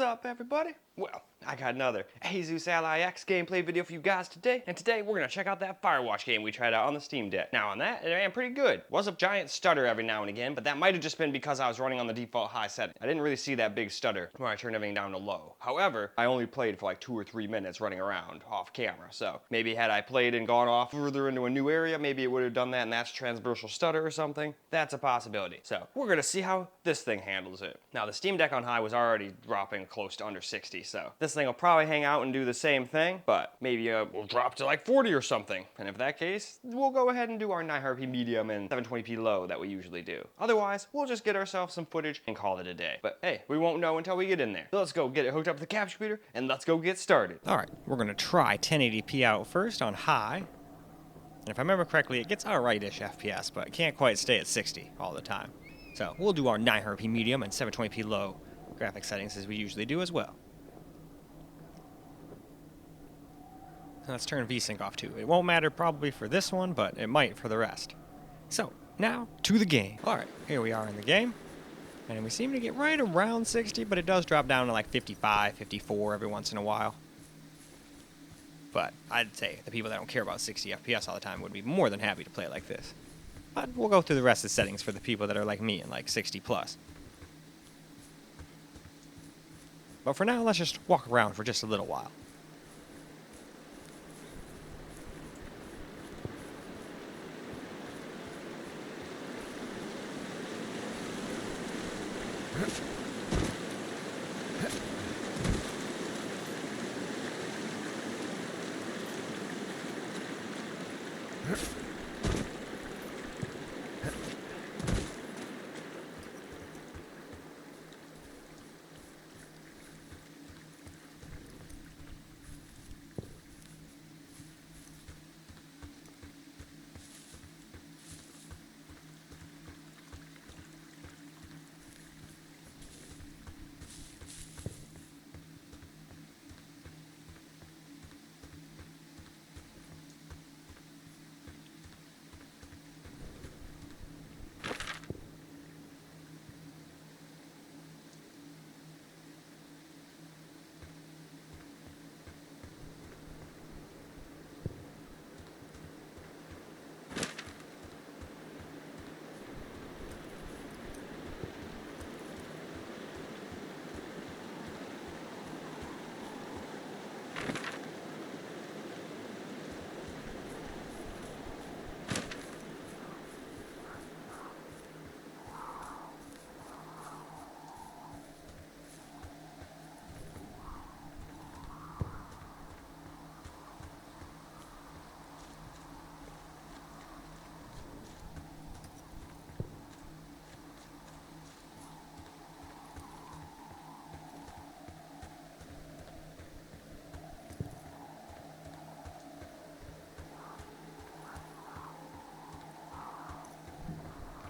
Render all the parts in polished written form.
up, everybody? Well, I got another Asus Ally X gameplay video for you guys today, and today we're gonna check out that Firewatch game we tried out on the Steam Deck. Now on that, it ran pretty good. Was a giant stutter every now and again, but that might have just been because I was running on the default high setting. I didn't really see that big stutter when I turned everything down to low. However, I only played for like 2 or 3 minutes running around off camera, so maybe had I played and gone off further into a new area, maybe it would have done that and that's transversal stutter or something. That's a possibility. So we're gonna see how this thing handles it. Now the Steam Deck on high was already dropping close to under 60, so this thing will probably hang out and do the same thing, but maybe we'll drop to like 40 or something. And if that case, we'll go ahead and do our 900p medium and 720p low that we usually do. Otherwise, we'll just get ourselves some footage and call it a day. But hey, we won't know until we get in there. So let's go get it hooked up to the capture computer and let's go get started. All right, we're gonna try 1080p out first on high. And if I remember correctly, it gets alright-ish FPS, but it can't quite stay at 60 all the time. So we'll do our 900p medium and 720p low graphic settings as we usually do as well. Let's turn VSync off too. It won't matter probably for this one, but it might for the rest. So, now to the game. Alright, here we are in the game. And we seem to get right around 60, but it does drop down to like 55, 54 every once in a while. But I'd say the people that don't care about 60 FPS all the time would be more than happy to play it like this. But we'll go through the rest of the settings for the people that are like me and like 60 plus. But for now, let's just walk around for just a little while.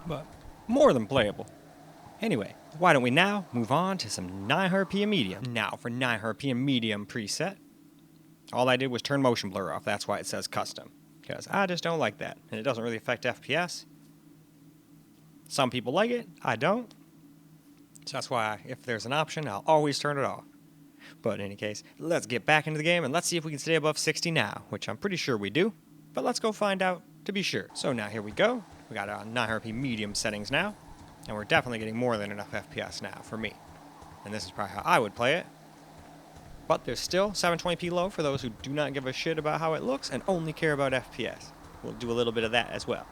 But more than playable. Anyway, why don't we now move on to some 900p and medium. Now for 900p and medium preset, all I did was turn motion blur off. That's why it says custom, because I just don't like that, and it doesn't really affect FPS. Some people like it, I don't. So that's why if there's an option, I'll always turn it off. But in any case, let's get back into the game and let's see if we can stay above 60 now, which I'm pretty sure we do. But let's go find out to be sure. So now here we go. We got our 900p medium settings now, and we're definitely getting more than enough FPS now for me. And this is probably how I would play it. But there's still 720p low for those who do not give a shit about how it looks and only care about FPS. We'll do a little bit of that as well.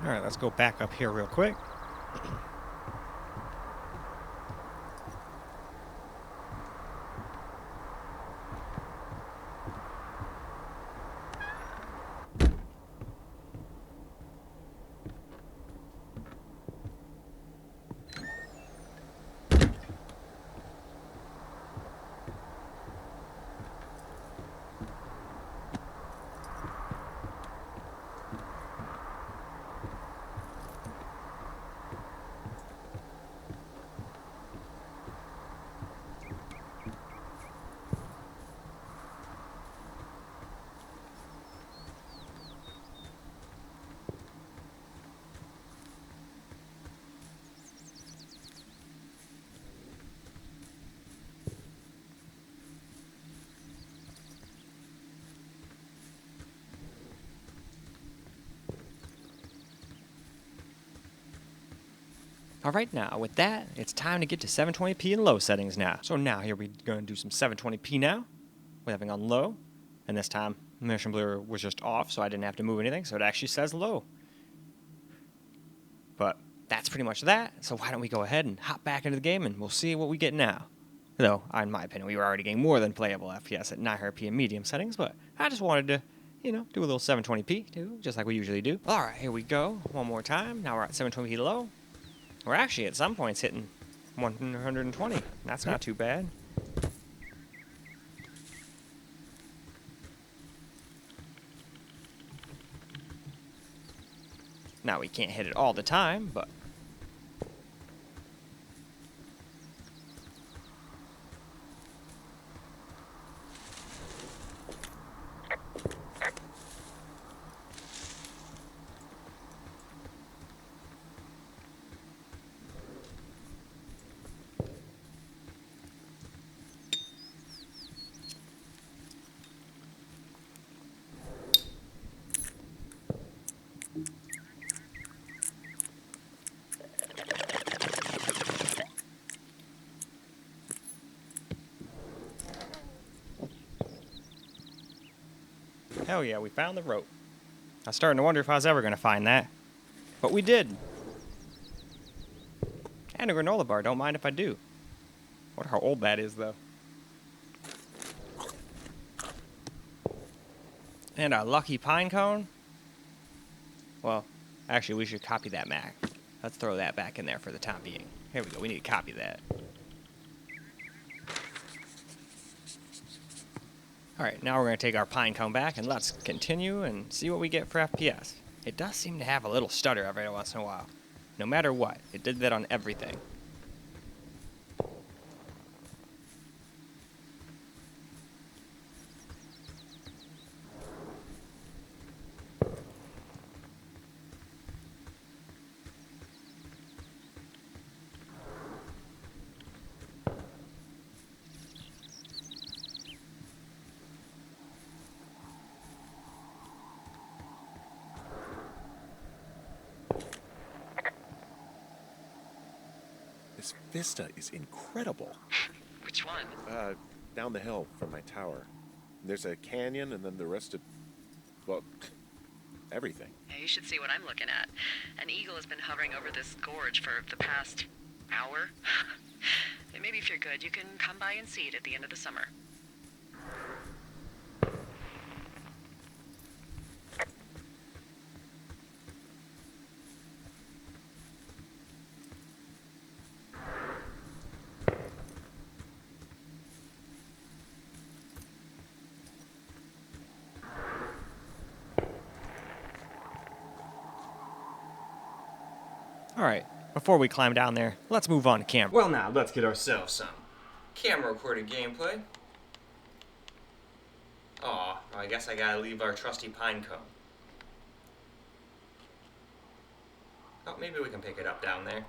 Alright, let's go back up here real quick. Alright, now with that, it's time to get to 720p in low settings now. So now here we're going to do some 720p now. We're having on low. And this time, motion blur was just off, so I didn't have to move anything, so it actually says low. But that's pretty much that, so why don't we go ahead and hop back into the game and we'll see what we get now. Though, in my opinion, we were already getting more than playable FPS at 900p in medium settings, but I just wanted to, do a little 720p too, just like we usually do. Alright, here we go, one more time. Now we're at 720p low. We're actually at some points hitting 120. That's not too bad. Now we can't hit it all the time, but hell yeah, we found the rope. I was starting to wonder if I was ever going to find that. But we did. And a granola bar, don't mind if I do. Wonder how old that is, though. And a lucky pine cone. Well, actually, we should copy that back. Let's throw that back in there for the time being. Here we go, we need to copy that. Alright, now we're going to take our pine cone back and let's continue and see what we get for FPS. It does seem to have a little stutter every once in a while. No matter what, it did that on everything. This vista is incredible. Which one? Down the hill from my tower. There's a canyon and then the rest of, well, everything. Yeah, you should see what I'm looking at. An eagle has been hovering over this gorge for the past hour. And maybe if you're good, you can come by and see it at the end of the summer. Alright, before we climb down there, let's move on to camera. Well, now let's get ourselves some camera recorded gameplay. Aw, well, I guess I gotta leave our trusty pine cone. Oh, maybe we can pick it up down there.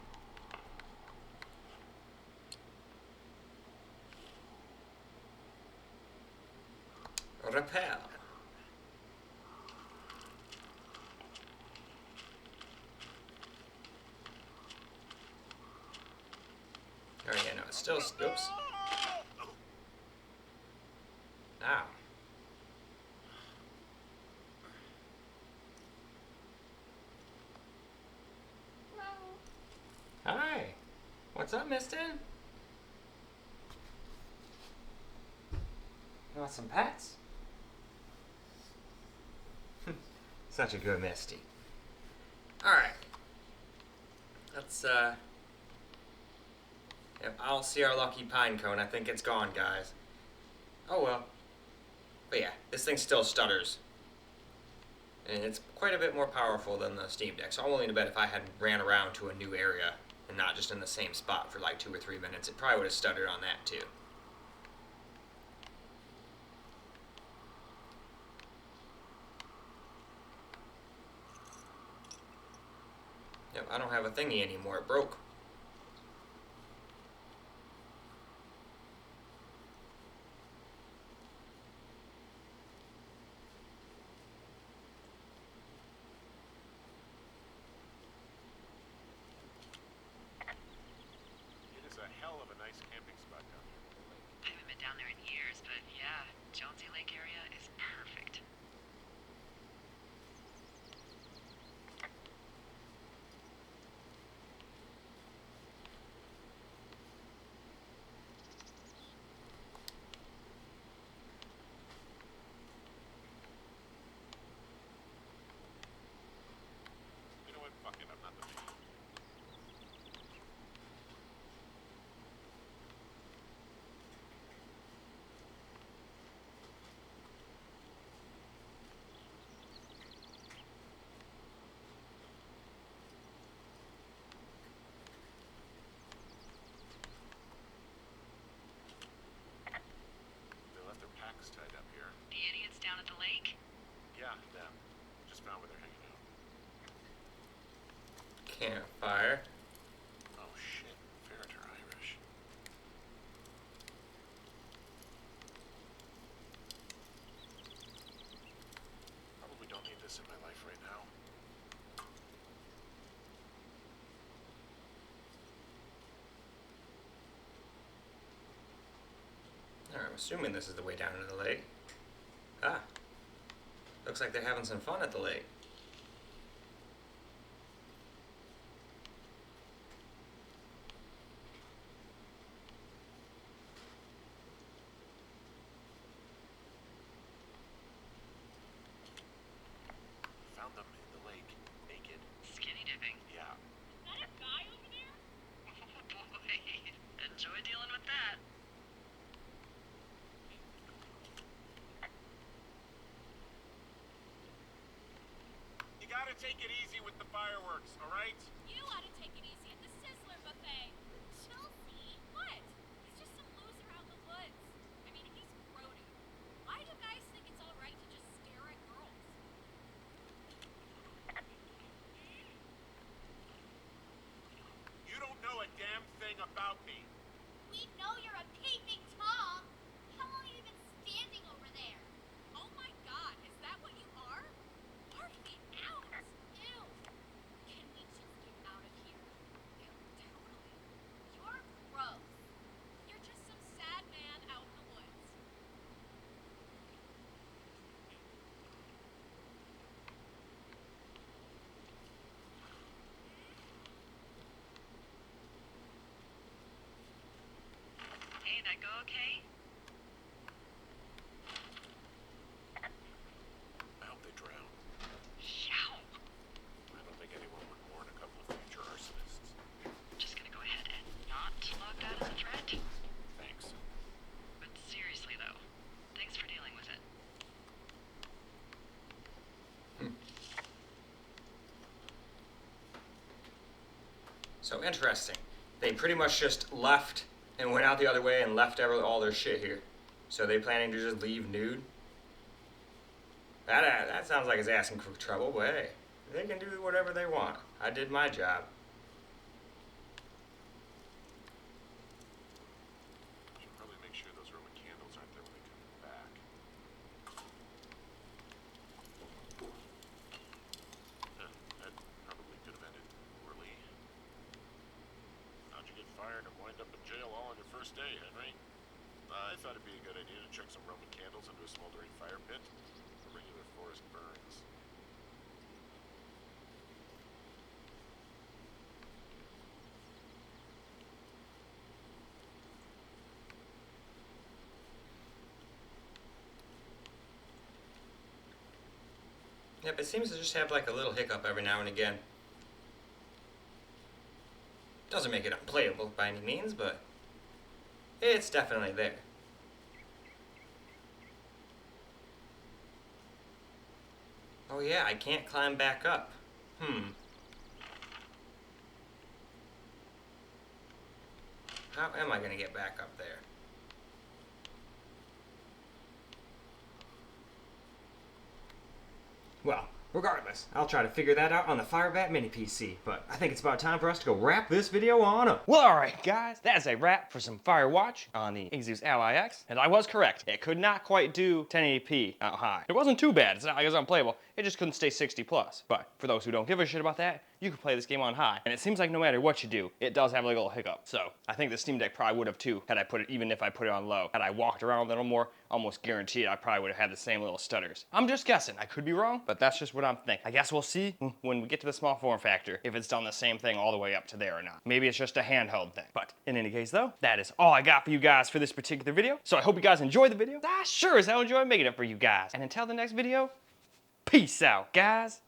Repel. Oh yeah, no, it's still, oops. Ow. Hi. What's up, mister? You want some pets? Such a good Misty. Alright. Let's, I don't see our lucky pine cone. I think it's gone, guys. Oh well. But yeah, this thing still stutters. And it's quite a bit more powerful than the Steam Deck. So I'm willing to bet if I had ran around to a new area and not just in the same spot for like 2 or 3 minutes, it probably would have stuttered on that too. Yep, I don't have a thingy anymore. It broke. nice camping spot down here. I haven't been down there in years, but yeah, Jonesy Lake area is perfect. You know what? Fuck it, I'm not the man. They left their packs tied up here. The idiots down at the lake? Yeah, them. Just found where they're hanging out. Campfire. Oh shit, ferret are Irish. Probably don't need this in my life right now. I'm assuming this is the way down into the lake. Ah. Looks like they're having some fun at the lake. Found them in the lake, naked. Skinny dipping. Yeah. Is that a guy over there? Oh boy. Enjoy dealing with that. You gotta take it easy with the fireworks, alright? You ought to take it easy at the Sizzler buffet. Chelsea? What? He's just some loser out in the woods. I mean, he's grody. Why do guys think it's alright to just stare at girls? You don't know a damn thing about me. We know you're a peeping Tom. How long have you been standing over there? Oh my god, is that what you are? Park me out! Ew! Can we just get out of here? Ew, totally. You're gross. You're just some sad man out in the woods. Hey, that go okay? I hope they drown. Yow. I don't think anyone would warn a couple of future arsonists. Just gonna go ahead and not log that as a threat. Thanks. But seriously though, thanks for dealing with it. So interesting. They pretty much just left and went out the other way and left all their shit here. So they planning to just leave nude? That sounds like it's asking for trouble, but hey, they can do whatever they want. I did my job. Should probably make sure those Roman candles aren't there when they come back. That probably could have ended poorly. How'd you get fired and wind up in jail all on your first day, Henry? I thought it'd be a good idea to chuck some Roman candles into a smoldering fire pit. A regular forest burns. Yep, it seems to just have like a little hiccup every now and again. Doesn't make it unplayable by any means, but it's definitely there. Oh yeah, I can't climb back up. How am I gonna get back up there? Well, regardless, I'll try to figure that out on the Firebat Mini PC, but I think it's about time for us to go wrap this video on up. Well, alright guys, that's a wrap for some Firewatch on the Asus Ally X, and I was correct. It could not quite do 1080p out high. It wasn't too bad, it's not like it was unplayable. it just couldn't stay 60 plus. But for those who don't give a shit about that, you can play this game on high. And it seems like no matter what you do, it does have like a little hiccup. So I think the Steam Deck probably would have too, had I put it, even if I put it on low. Had I walked around a little more, almost guaranteed I probably would have had the same little stutters. I'm just guessing. I could be wrong, but that's just what I'm thinking. I guess we'll see when we get to the small form factor if it's done the same thing all the way up to there or not. Maybe it's just a handheld thing. But in any case though, that is all I got for you guys for this particular video. So I hope you guys enjoyed the video. I sure as hell enjoyed making it for you guys. And until the next video, peace out, guys.